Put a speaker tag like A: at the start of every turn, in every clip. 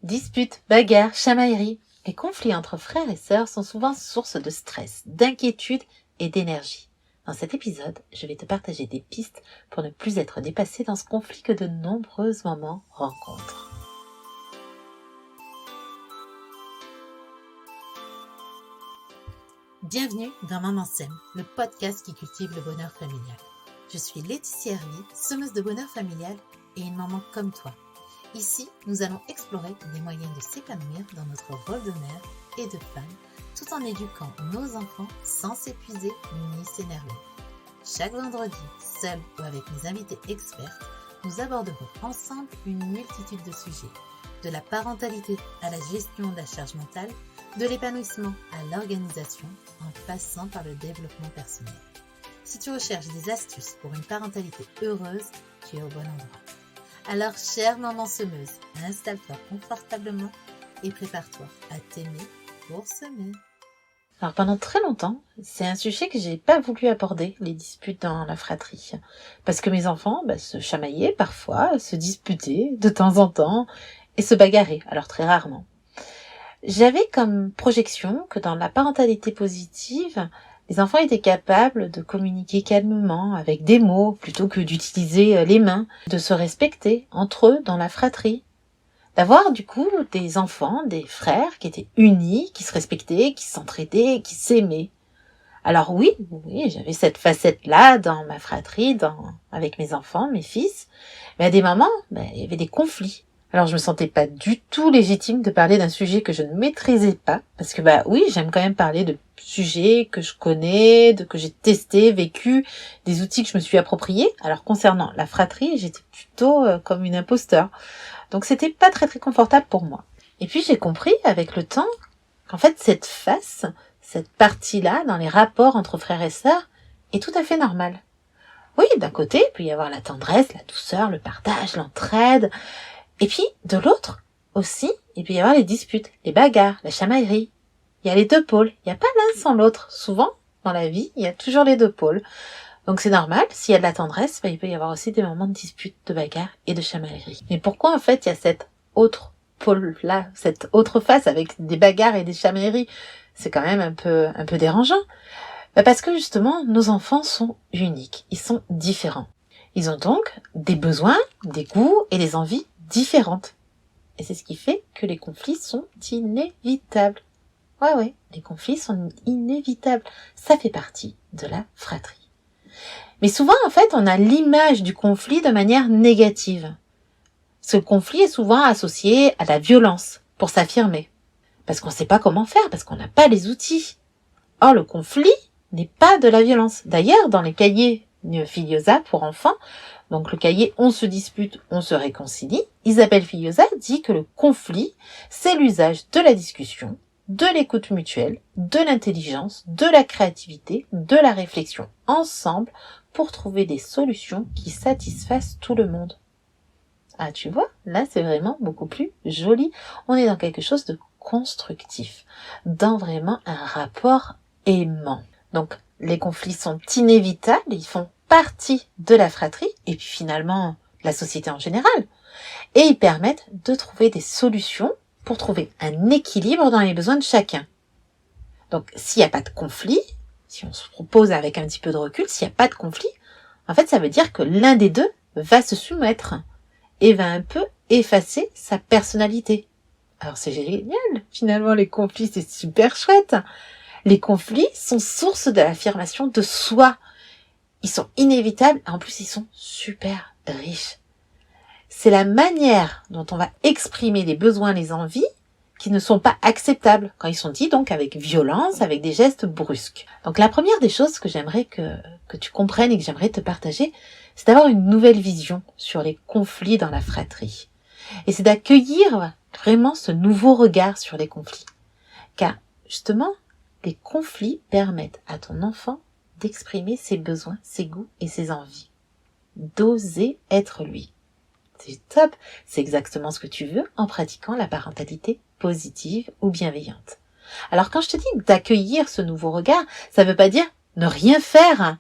A: Disputes, bagarres, chamailleries. Les conflits entre frères et sœurs sont souvent source de stress, d'inquiétude et d'énergie. Dans cet épisode, je vais te partager des pistes pour ne plus être dépassé dans ce conflit que de nombreuses mamans rencontrent. Bienvenue dans Maman Sème, le podcast qui cultive le bonheur familial. Je suis Laetitia Hervy, semeuse de bonheur familial et une maman comme toi. Ici, nous allons explorer des moyens de s'épanouir dans notre rôle de mère et de femme, tout en éduquant nos enfants sans s'épuiser ni s'énerver. Chaque vendredi, seul ou avec mes invités expertes, nous aborderons ensemble une multitude de sujets, de la parentalité à la gestion de la charge mentale, de l'épanouissement à l'organisation, en passant par le développement personnel. Si tu recherches des astuces pour une parentalité heureuse, tu es au bon endroit. Alors, chère maman semeuse, installe-toi confortablement et prépare-toi à t'aimer pour semer. Alors, pendant très longtemps, c'est un sujet que j'ai pas voulu aborder, les disputes dans la fratrie. Parce que mes enfants se chamaillaient parfois, se disputaient de temps en temps et se bagarraient, alors très rarement. J'avais comme projection que dans la parentalité positive, les enfants étaient capables de communiquer calmement avec des mots plutôt que d'utiliser les mains, de se respecter entre eux dans la fratrie. D'avoir du coup des enfants, des frères qui étaient unis, qui se respectaient, qui s'entraidaient, qui s'aimaient. Alors oui, j'avais cette facette-là dans ma fratrie, avec mes enfants, mes fils. Mais à des moments, il y avait des conflits. Alors je me sentais pas du tout légitime de parler d'un sujet que je ne maîtrisais pas, parce que j'aime quand même parler de sujets que je connais, que j'ai testé, vécu, des outils que je me suis appropriés. Alors concernant la fratrie, j'étais plutôt comme une imposteur. Donc c'était pas très très confortable pour moi. Et puis j'ai compris avec le temps qu'en fait cette partie-là dans les rapports entre frères et sœurs est tout à fait normale. Oui, d'un côté, il peut y avoir la tendresse, la douceur, le partage, l'entraide. Et puis, de l'autre, aussi, il peut y avoir les disputes, les bagarres, la chamaillerie. Il y a les deux pôles. Il n'y a pas l'un sans l'autre. Souvent, dans la vie, il y a toujours les deux pôles. Donc c'est normal, s'il y a de la tendresse, il peut y avoir aussi des moments de dispute, de bagarre et de chamaillerie. Mais pourquoi, en fait, il y a cette autre pôle-là, cette autre face avec des bagarres et des chamailleries? C'est quand même un peu dérangeant. Parce que, justement, nos enfants sont uniques. Ils sont différents. Ils ont donc des besoins, des goûts et des envies différentes. Et c'est ce qui fait que les conflits sont inévitables. Ouais, les conflits sont inévitables. Ça fait partie de la fratrie. Mais souvent, en fait, on a l'image du conflit de manière négative. Ce conflit est souvent associé à la violence pour s'affirmer. Parce qu'on ne sait pas comment faire, parce qu'on n'a pas les outils. Or, le conflit n'est pas de la violence. D'ailleurs, dans les cahiers Filiosa pour enfants, donc le cahier On se dispute, on se réconcilie, Isabelle Filiosa dit que le conflit, c'est l'usage de la discussion, de l'écoute mutuelle, de l'intelligence, de la créativité, de la réflexion ensemble pour trouver des solutions qui satisfassent tout le monde. Ah, tu vois, là c'est vraiment beaucoup plus joli. On est dans quelque chose de constructif, dans vraiment un rapport aimant. Donc, les conflits sont inévitables, ils font partie de la fratrie et puis finalement la société en général. Et ils permettent de trouver des solutions pour trouver un équilibre dans les besoins de chacun. Donc s'il n'y a pas de conflit, si on se propose avec un petit peu de recul, s'il n'y a pas de conflit, en fait ça veut dire que l'un des deux va se soumettre et va un peu effacer sa personnalité. Alors c'est génial, finalement les conflits c'est super chouette. Les conflits sont source de l'affirmation de soi. Ils sont inévitables et en plus ils sont super riches. C'est la manière dont on va exprimer les besoins, les envies qui ne sont pas acceptables quand ils sont dits donc avec violence, avec des gestes brusques. Donc la première des choses que j'aimerais que tu comprennes et que j'aimerais te partager, c'est d'avoir une nouvelle vision sur les conflits dans la fratrie. Et c'est d'accueillir vraiment ce nouveau regard sur les conflits. Car justement, les conflits permettent à ton enfant d'exprimer ses besoins, ses goûts et ses envies. D'oser être lui. C'est top, c'est exactement ce que tu veux en pratiquant la parentalité positive ou bienveillante. Alors quand je te dis d'accueillir ce nouveau regard, ça ne veut pas dire ne rien faire.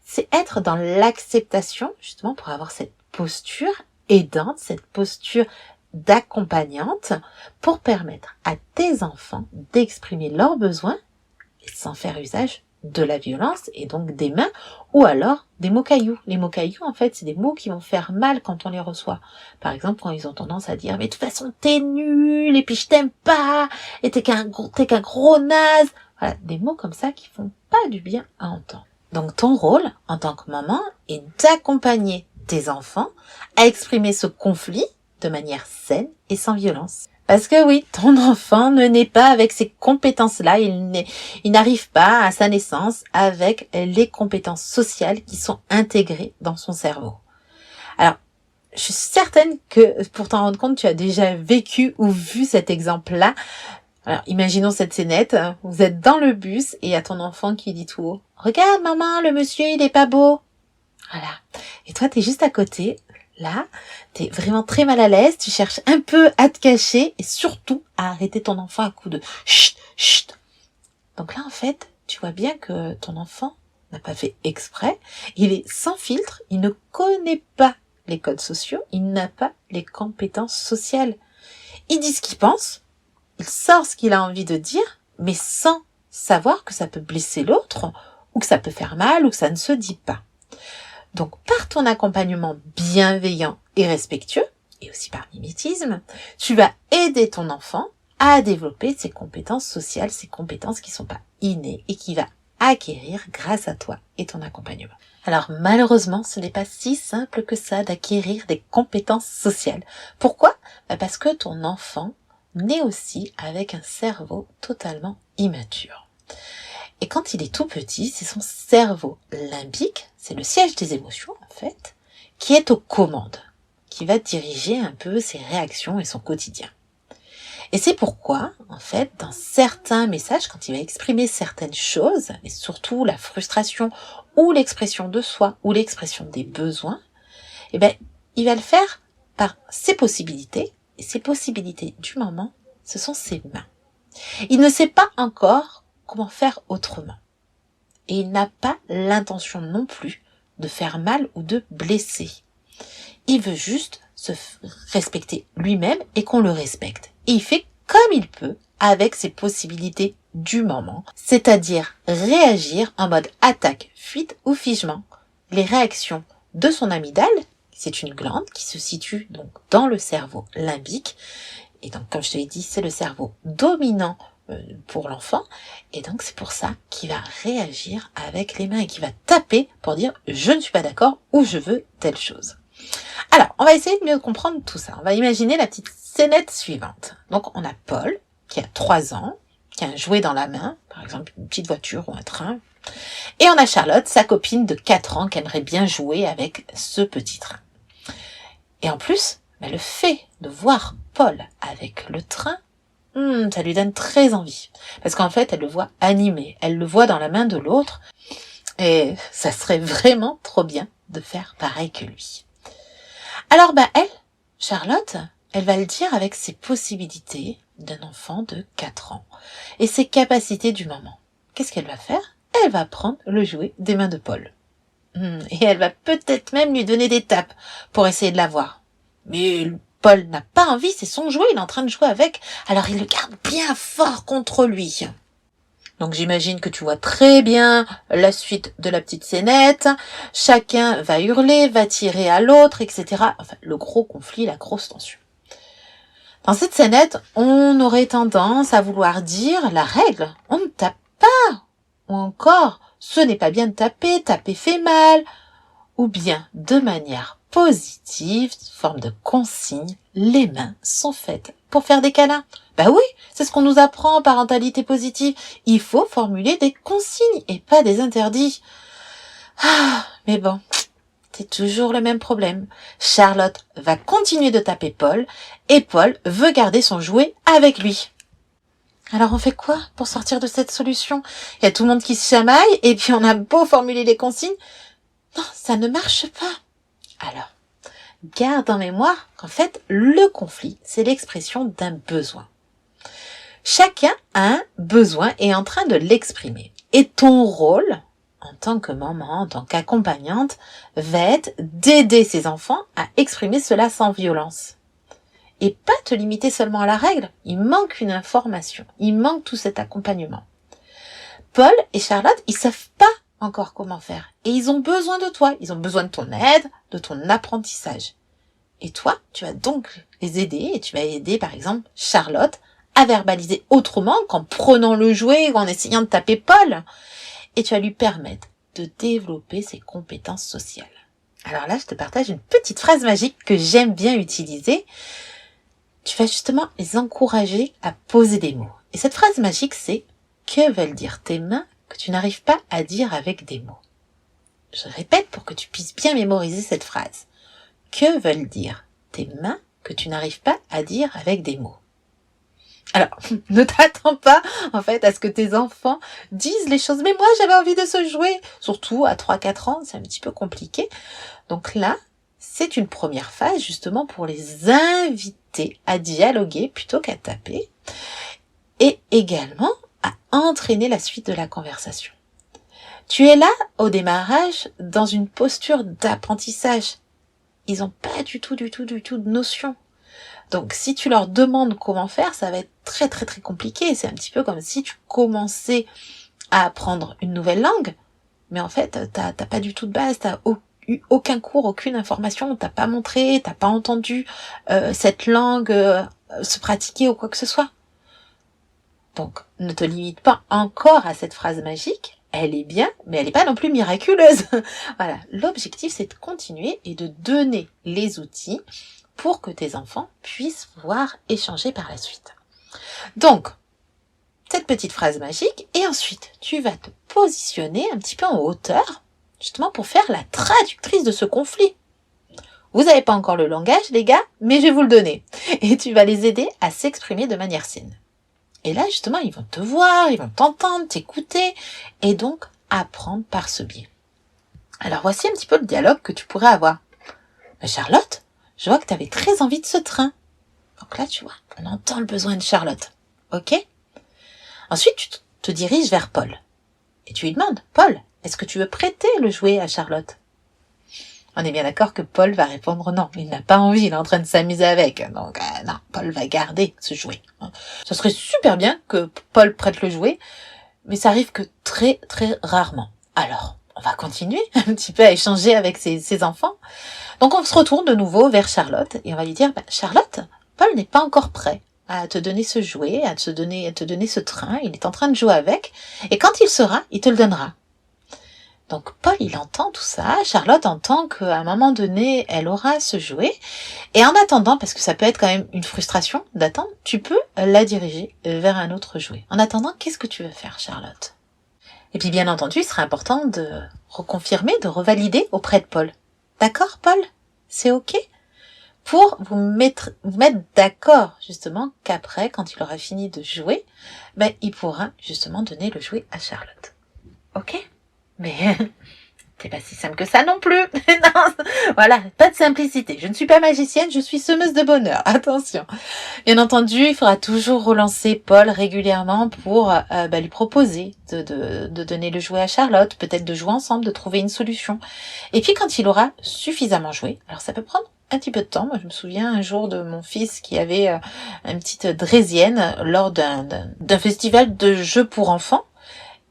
A: C'est être dans l'acceptation, justement pour avoir cette posture aidante, cette posture
B: d'accompagnante pour permettre à tes enfants d'exprimer leurs besoins sans faire usage de la violence et donc des mains ou alors des mots cailloux. Les mots cailloux, en fait, c'est des mots qui vont faire mal quand on les reçoit. Par exemple, quand ils ont tendance à dire « mais de toute façon, t'es nul, et puis je t'aime pas, et t'es qu'un gros naze ». Voilà, des mots comme ça qui font pas du bien à entendre. Donc ton rôle, en tant que maman, est d'accompagner tes enfants à exprimer ce conflit de manière saine et sans violence. Parce que oui, ton enfant ne naît pas avec ces compétences-là, il n'arrive pas à sa naissance avec les compétences sociales qui sont intégrées dans son cerveau. Alors, je suis certaine que pour t'en rendre compte, tu as déjà vécu ou vu cet exemple-là. Alors, imaginons cette scénette, vous êtes dans le bus et il y a ton enfant qui dit tout haut « Regarde maman, le monsieur il est pas beau !» Voilà. Et toi, t'es juste à côté. Là, t'es vraiment très mal à l'aise, tu cherches un peu à te cacher et surtout à arrêter ton enfant à coup de chut, chut. Donc là, en fait, tu vois bien que ton enfant n'a pas fait exprès, il est sans filtre, il ne connaît pas les codes sociaux, il n'a pas les compétences sociales. Il dit ce qu'il pense, il sort ce qu'il a envie de dire, mais sans savoir que ça peut blesser l'autre, ou que ça peut faire mal, ou que ça ne se dit pas. Donc, par ton accompagnement bienveillant et respectueux, et aussi par mimétisme, tu vas aider ton enfant à développer ses compétences sociales, ses compétences qui ne sont pas innées et qu'il va acquérir grâce à toi et ton accompagnement. Alors, malheureusement, ce n'est pas si simple que ça d'acquérir des compétences sociales. Pourquoi ? Parce que ton enfant naît aussi avec un cerveau totalement immature. Et quand il est tout petit, c'est son cerveau limbique, c'est le siège des émotions en fait, qui est aux commandes, qui va diriger un peu ses réactions et son quotidien. Et c'est pourquoi, en fait, dans certains messages, quand il va exprimer certaines choses, et surtout la frustration ou l'expression de soi ou l'expression des besoins, eh ben, il va le faire par ses possibilités, et ses possibilités du moment, ce sont ses mains. Il ne sait pas encore comment faire autrement. Et il n'a pas l'intention non plus de faire mal ou de blesser. Il veut juste se respecter lui-même et qu'on le respecte. Et il fait comme il peut avec ses possibilités du moment, c'est-à-dire réagir en mode attaque, fuite ou figement. Les réactions de son amygdale, c'est une glande qui se situe donc dans le cerveau limbique. Et donc, comme je te l'ai dit, c'est le cerveau dominant pour l'enfant, et donc c'est pour ça qu'il va réagir avec les mains et qu'il va taper pour dire je ne suis pas d'accord ou je veux telle chose. Alors, on va essayer de mieux comprendre tout ça. On va imaginer la petite scénette suivante. Donc, on a Paul qui a 3 ans, qui a un jouet dans la main, par exemple une petite voiture ou un train, et on a Charlotte, sa copine de 4 ans, qui aimerait bien jouer avec ce petit train. Et en plus, le fait de voir Paul avec le train, ça lui donne très envie. Parce qu'en fait, elle le voit animé. Elle le voit dans la main de l'autre. Et ça serait vraiment trop bien de faire pareil que lui. Alors, elle, Charlotte, elle va le dire avec ses possibilités d'un enfant de 4 ans. Et ses capacités du moment. Qu'est-ce qu'elle va faire ? Elle va prendre le jouet des mains de Paul. Et elle va peut-être même lui donner des tapes pour essayer de l'avoir. Mais Paul n'a pas envie, c'est son jouet, il est en train de jouer avec, alors il le garde bien fort contre lui. Donc j'imagine que tu vois très bien la suite de la petite scénette, chacun va hurler, va tirer à l'autre, etc. Enfin, le gros conflit, la grosse tension. Dans cette scénette, on aurait tendance à vouloir dire la règle, on ne tape pas, ou encore, ce n'est pas bien de taper, taper fait mal, ou bien de manière positive, sous forme de consigne, les mains sont faites pour faire des câlins. Oui, c'est ce qu'on nous apprend en parentalité positive. Il faut formuler des consignes et pas des interdits. Mais bon, c'est toujours le même problème. Charlotte va continuer de taper Paul et Paul veut garder son jouet avec lui. Alors on fait quoi pour sortir de cette solution ? Il y a tout le monde qui se chamaille et puis on a beau formuler les consignes. Non, ça ne marche pas. Alors, garde en mémoire qu'en fait, le conflit, c'est l'expression d'un besoin. Chacun a un besoin et est en train de l'exprimer. Et ton rôle, en tant que maman, en tant qu'accompagnante, va être d'aider ses enfants à exprimer cela sans violence. et pas te limiter seulement à la règle. Il manque une information, il manque tout cet accompagnement. Paul et Charlotte, ils savent pas encore comment faire et ils ont besoin de toi, ils ont besoin de ton aide, de ton apprentissage. Et toi, tu vas donc les aider et tu vas aider par exemple Charlotte à verbaliser autrement qu'en prenant le jouet ou en essayant de taper Paul. Et tu vas lui permettre de développer ses compétences sociales. Alors là, je te partage une petite phrase magique que j'aime bien utiliser. Tu vas justement les encourager à poser des mots. Et cette phrase magique, c'est « Que veulent dire tes mains que tu n'arrives pas à dire avec des mots ?» Je répète pour que tu puisses bien mémoriser cette phrase. Que veulent dire tes mains que tu n'arrives pas à dire avec des mots? Alors, ne t'attends pas, en fait, à ce que tes enfants disent les choses. Mais moi, j'avais envie de ce jouet. Surtout à 3-4 ans, c'est un petit peu compliqué. Donc là, c'est une première phase, justement, pour les inviter à dialoguer plutôt qu'à taper. Et également, à entraîner la suite de la conversation. Tu es là, au démarrage, dans une posture d'apprentissage. Ils n'ont pas du tout de notion. Donc, si tu leur demandes comment faire, ça va être très compliqué. C'est un petit peu comme si tu commençais à apprendre une nouvelle langue, mais en fait, t'as pas du tout de base, t'as eu aucun cours, aucune information, on t'a pas montré, t'as pas entendu cette langue se pratiquer ou quoi que ce soit. Donc, ne te limite pas encore à cette phrase magique. Elle est bien, mais elle n'est pas non plus miraculeuse. Voilà. L'objectif, c'est de continuer et de donner les outils pour que tes enfants puissent pouvoir échanger par la suite. Donc, cette petite phrase magique, et ensuite, tu vas te positionner un petit peu en hauteur, justement pour faire la traductrice de ce conflit. Vous n'avez pas encore le langage, les gars, mais je vais vous le donner. Et tu vas les aider à s'exprimer de manière saine. Et là, justement, ils vont te voir, ils vont t'entendre, t'écouter, et donc apprendre par ce biais. Alors, voici un petit peu le dialogue que tu pourrais avoir. Charlotte, je vois que tu avais très envie de ce train. Donc là, tu vois, on entend le besoin de Charlotte. Ok? Ensuite, tu te diriges vers Paul. Et tu lui demandes, Paul, est-ce que tu veux prêter le jouet à Charlotte? On est bien d'accord que Paul va répondre non. Il n'a pas envie, il est en train de s'amuser avec. Donc non, Paul va garder ce jouet. Ça serait super bien que Paul prête le jouet, mais ça arrive que très rarement. Alors, on va continuer un petit peu à échanger avec ses enfants. Donc on se retourne de nouveau vers Charlotte et on va lui dire, Charlotte, Paul n'est pas encore prêt à te donner ce jouet, à te donner ce train. Il est en train de jouer avec et quand il sera, il te le donnera. Donc Paul, il entend tout ça, Charlotte entend qu'à un moment donné, elle aura ce jouet. Et en attendant, parce que ça peut être quand même une frustration d'attendre, tu peux la diriger vers un autre jouet. En attendant, qu'est-ce que tu veux faire, Charlotte? Et puis bien entendu, il sera important de reconfirmer, de revalider auprès de Paul. D'accord, Paul? C'est ok? Pour vous mettre d'accord, justement, qu'après, quand il aura fini de jouer, il pourra justement donner le jouet à Charlotte. Ok? Mais c'est pas si simple que ça non plus. Non, voilà, pas de simplicité. Je ne suis pas magicienne, je suis semeuse de bonheur. Attention. Bien entendu, il faudra toujours relancer Paul régulièrement pour lui proposer de donner le jouet à Charlotte, peut-être de jouer ensemble, de trouver une solution. Et puis quand il aura suffisamment joué, alors ça peut prendre un petit peu de temps. Moi, je me souviens un jour de mon fils qui avait une petite draisienne lors d'un festival de jeux pour enfants.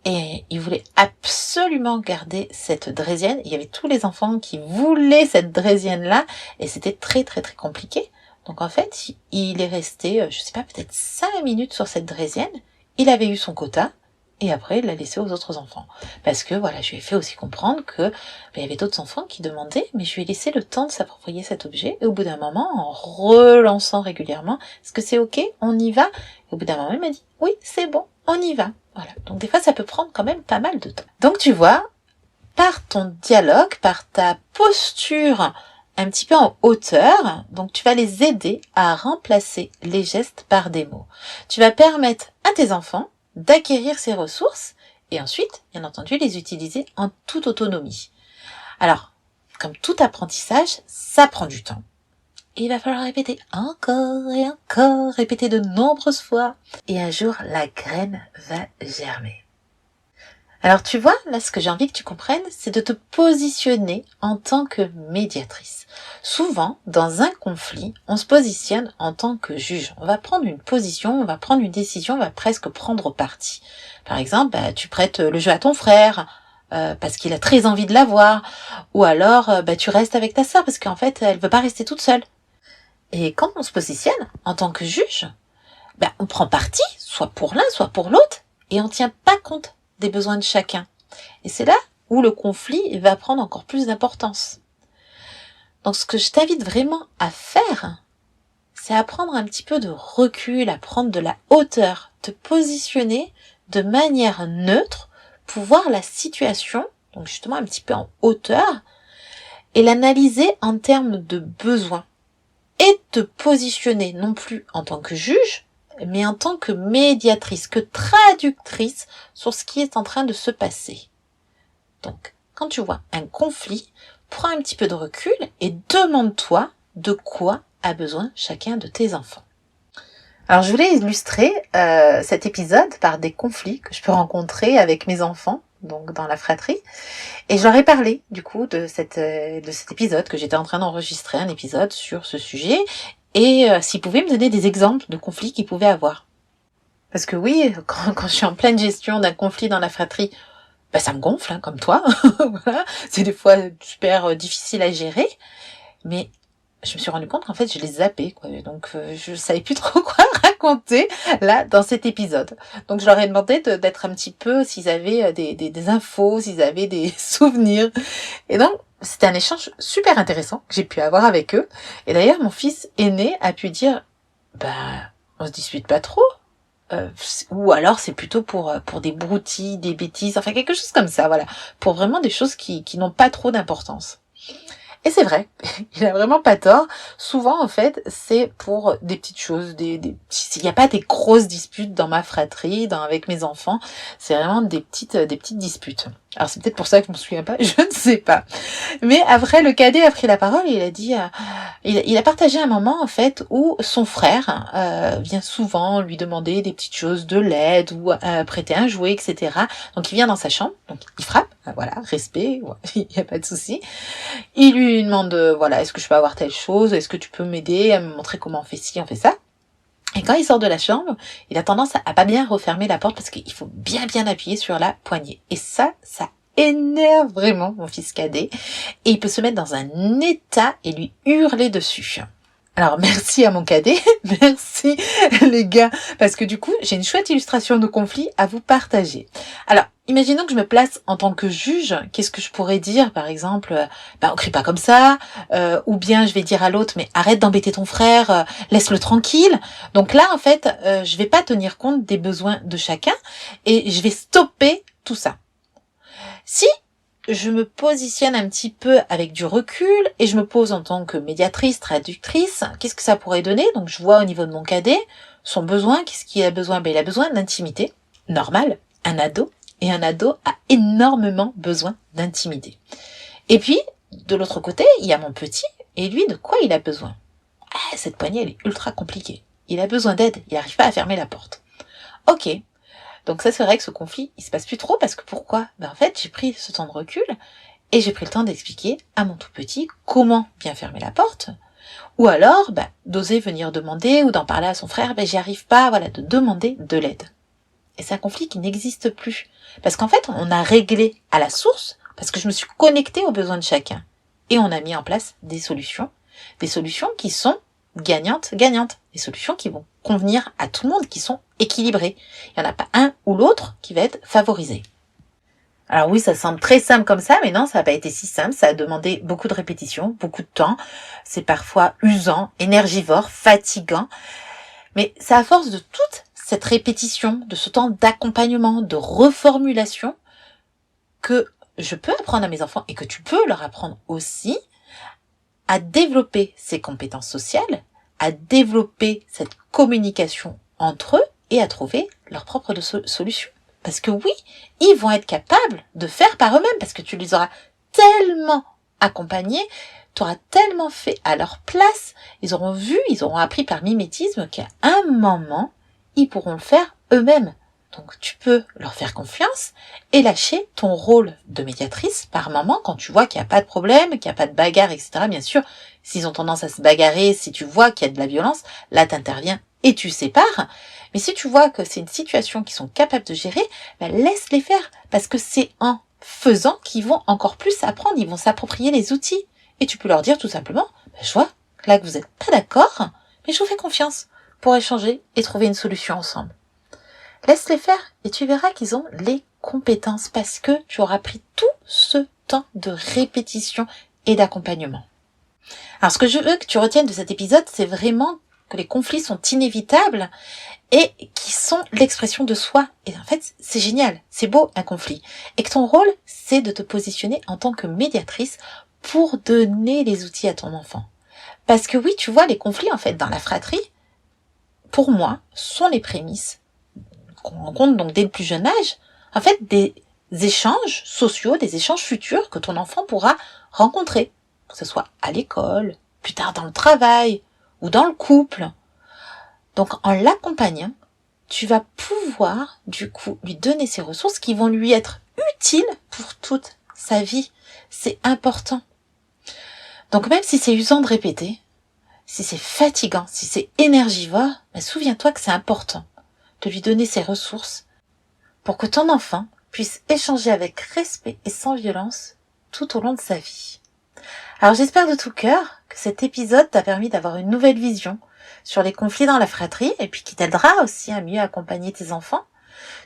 B: Et il voulait absolument garder cette draisienne. Il y avait tous les enfants qui voulaient cette draisienne-là. Et c'était très compliqué. Donc en fait, il est resté, je sais pas, peut-être 5 minutes sur cette draisienne. Il avait eu son quota. Et après, il l'a laissé aux autres enfants. Parce que voilà, je lui ai fait aussi comprendre que il y avait d'autres enfants qui demandaient, mais je lui ai laissé le temps de s'approprier cet objet. Et au bout d'un moment, en relançant régulièrement, est-ce que c'est ok? On y va? Et au bout d'un moment, il m'a dit, oui, c'est bon, on y va. Voilà. Donc des fois, ça peut prendre quand même pas mal de temps. Donc tu vois, par ton dialogue, par ta posture un petit peu en hauteur, donc tu vas les aider à remplacer les gestes par des mots. Tu vas permettre à tes enfants d'acquérir ces ressources et ensuite, bien entendu, les utiliser en toute autonomie. Alors, comme tout apprentissage, ça prend du temps. Et il va falloir répéter encore et encore, répéter de nombreuses fois. Et un jour, la graine va germer. Alors tu vois, là ce que j'ai envie que tu comprennes, c'est de te positionner en tant que médiatrice. Souvent, dans un conflit, on se positionne en tant que juge. On va prendre une position, on va prendre une décision, on va presque prendre parti. Par exemple, tu prêtes le jeu à ton frère parce qu'il a très envie de l'avoir, ou alors tu restes avec ta sœur parce qu'en fait elle veut pas rester toute seule. Et quand on se positionne en tant que juge, on prend parti, soit pour l'un, soit pour l'autre, et on tient pas compte des besoins de chacun. Et c'est là où le conflit va prendre encore plus d'importance. Donc ce que je t'invite vraiment à faire, c'est à prendre un petit peu de recul, à prendre de la hauteur, te positionner de manière neutre pour voir la situation, donc justement un petit peu en hauteur, et l'analyser en termes de besoins. Et te positionner non plus en tant que juge, mais en tant que médiatrice, que traductrice sur ce qui est en train de se passer. Donc, quand tu vois un conflit, prends un petit peu de recul et demande-toi de quoi a besoin chacun de tes enfants. Alors, je voulais illustrer cet épisode par des conflits que je peux rencontrer avec mes enfants, donc dans la fratrie. Et je leur ai parlé, du coup, de cet épisode que j'étais en train d'enregistrer, un épisode sur ce sujet, et s'ils pouvaient me donner des exemples de conflits qu'ils pouvaient avoir. Parce que oui, quand je suis en pleine gestion d'un conflit dans la fratrie, ça me gonfle, comme toi. Voilà. C'est des fois super difficile à gérer, mais je me suis rendu compte qu'en fait je les zappais, quoi. Donc je savais plus trop quoi raconter là dans cet épisode. Donc je leur ai demandé d'être un petit peu, s'ils avaient des infos, s'ils avaient des souvenirs. Et donc c'était un échange super intéressant que j'ai pu avoir avec eux. Et d'ailleurs mon fils aîné a pu dire on se dispute pas trop. Ou alors c'est plutôt pour des broutilles, des bêtises, enfin quelque chose comme ça, voilà, pour vraiment des choses qui n'ont pas trop d'importance. Et c'est vrai, il a vraiment pas tort. Souvent, en fait, c'est pour des petites choses, il n'y a pas des grosses disputes dans ma fratrie, avec mes enfants. C'est vraiment des petites disputes. Alors c'est peut-être pour ça que je me souviens pas, je ne sais pas. Mais après, le cadet a pris la parole et il a dit, il a partagé un moment en fait où son frère vient souvent lui demander des petites choses, de l'aide ou prêter un jouet, etc. Donc il vient dans sa chambre, donc il frappe, voilà, respect, il n'y a pas de souci. Il lui demande, est-ce que je peux avoir telle chose, est-ce que tu peux m'aider à me montrer comment on fait ci, on fait ça. Et quand il sort de la chambre, il a tendance à pas bien refermer la porte parce qu'il faut bien appuyer sur la poignée. Et ça énerve vraiment mon fils cadet. Et il peut se mettre dans un état et lui hurler dessus. Alors merci à mon cadet, merci les gars, parce que du coup j'ai une chouette illustration de conflit à vous partager. Alors imaginons que je me place en tant que juge, qu'est-ce que je pourrais dire par exemple, on crie pas comme ça, ou bien je vais dire à l'autre mais arrête d'embêter ton frère, laisse-le tranquille. Donc là en fait je vais pas tenir compte des besoins de chacun et je vais stopper tout ça. Si je me positionne un petit peu avec du recul et je me pose en tant que médiatrice, traductrice, qu'est-ce que ça pourrait donner? Donc je vois au niveau de mon cadet son besoin, qu'est-ce qu'il a besoin? Il a besoin d'intimité, normal, un ado, et un ado a énormément besoin d'intimité. Et puis, de l'autre côté, il y a mon petit, et lui, de quoi il a besoin? Cette poignée, elle est ultra compliquée. Il a besoin d'aide, il n'arrive pas à fermer la porte. Ok. Donc ça, c'est vrai que ce conflit, il se passe plus trop parce que pourquoi? En fait, j'ai pris ce temps de recul et j'ai pris le temps d'expliquer à mon tout petit comment bien fermer la porte. Ou alors, d'oser venir demander ou d'en parler à son frère, j'y arrive pas, de demander de l'aide. Et c'est un conflit qui n'existe plus. Parce qu'en fait, on a réglé à la source parce que je me suis connectée aux besoins de chacun. Et on a mis en place des solutions qui sont gagnantes, des solutions qui vont convenir à tout le monde, qui sont équilibrées. Il n'y en a pas un ou l'autre qui va être favorisé. Alors oui, ça semble très simple comme ça, mais non, ça n'a pas été si simple. Ça a demandé beaucoup de répétitions, beaucoup de temps. C'est parfois usant, énergivore, fatigant. Mais c'est à force de toute cette répétition, de ce temps d'accompagnement, de reformulation, que je peux apprendre à mes enfants et que tu peux leur apprendre aussi à développer ces compétences sociales, à développer cette communication entre eux et à trouver leur propre solution. Parce que oui, ils vont être capables de faire par eux-mêmes parce que tu les auras tellement accompagnés, tu auras tellement fait à leur place, ils auront appris par mimétisme qu'à un moment, ils pourront le faire eux-mêmes. Donc tu peux leur faire confiance et lâcher ton rôle de médiatrice par moment quand tu vois qu'il n'y a pas de problème, qu'il n'y a pas de bagarre, etc. Bien sûr, s'ils ont tendance à se bagarrer, si tu vois qu'il y a de la violence, là t'interviens et tu sépares. Mais si tu vois que c'est une situation qu'ils sont capables de gérer, laisse-les faire, parce que c'est en faisant qu'ils vont encore plus apprendre, ils vont s'approprier les outils. Et tu peux leur dire tout simplement, je vois là que vous n'êtes pas d'accord, mais je vous fais confiance pour échanger et trouver une solution ensemble. Laisse-les faire et tu verras qu'ils ont les compétences parce que tu auras pris tout ce temps de répétition et d'accompagnement. Alors ce que je veux que tu retiennes de cet épisode, c'est vraiment que les conflits sont inévitables et qui sont l'expression de soi. Et en fait, c'est génial, c'est beau un conflit. Et que ton rôle, c'est de te positionner en tant que médiatrice pour donner les outils à ton enfant. Parce que oui, tu vois, les conflits en fait dans la fratrie, pour moi, sont les prémices qu'on rencontre donc dès le plus jeune âge, en fait des échanges sociaux, des échanges futurs que ton enfant pourra rencontrer, que ce soit à l'école, plus tard dans le travail ou dans le couple. Donc en l'accompagnant, tu vas pouvoir du coup lui donner ces ressources qui vont lui être utiles pour toute sa vie. C'est important. Donc même si c'est usant de répéter, si c'est fatigant, si c'est énergivore, souviens-toi que c'est important de lui donner ses ressources pour que ton enfant puisse échanger avec respect et sans violence tout au long de sa vie. Alors j'espère de tout cœur que cet épisode t'a permis d'avoir une nouvelle vision sur les conflits dans la fratrie et puis qui t'aidera aussi à mieux accompagner tes enfants.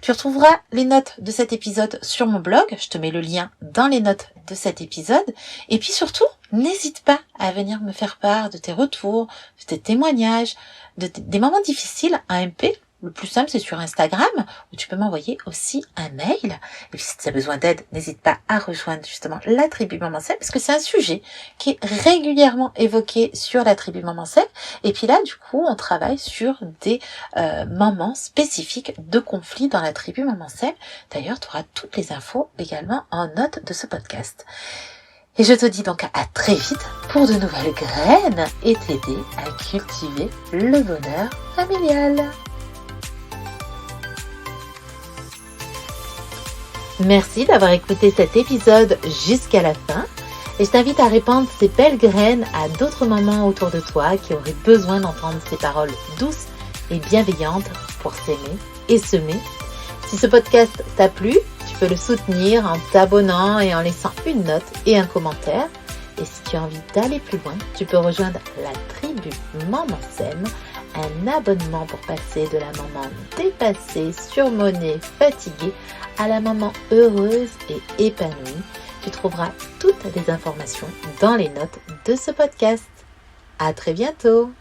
B: Tu retrouveras les notes de cet épisode sur mon blog, je te mets le lien dans les notes de cet épisode. Et puis surtout, n'hésite pas à venir me faire part de tes retours, de tes témoignages, des moments difficiles à MP. Le plus simple, c'est sur Instagram, où tu peux m'envoyer aussi un mail. Et puis, si tu as besoin d'aide, n'hésite pas à rejoindre justement la tribu Maman Seb, parce que c'est un sujet qui est régulièrement évoqué sur la tribu Maman Seb. Et puis là, du coup, on travaille sur des moments spécifiques de conflits dans la tribu Maman Seb. D'ailleurs, tu auras toutes les infos également en note de ce podcast. Et je te dis donc à très vite pour de nouvelles graines et t'aider à cultiver le bonheur familial. Merci d'avoir écouté cet épisode jusqu'à la fin et je t'invite à répandre ces belles graines à d'autres mamans autour de toi qui auraient besoin d'entendre ces paroles douces et bienveillantes pour s'aimer et semer. Si ce podcast t'a plu, tu peux le soutenir en t'abonnant et en laissant une note et un commentaire. Et si tu as envie d'aller plus loin, tu peux rejoindre la tribu Maman Sème, un abonnement pour passer de la maman dépassée, surmonnée, fatiguée à la maman heureuse et épanouie. Tu trouveras toutes les informations dans les notes de ce podcast. À très bientôt!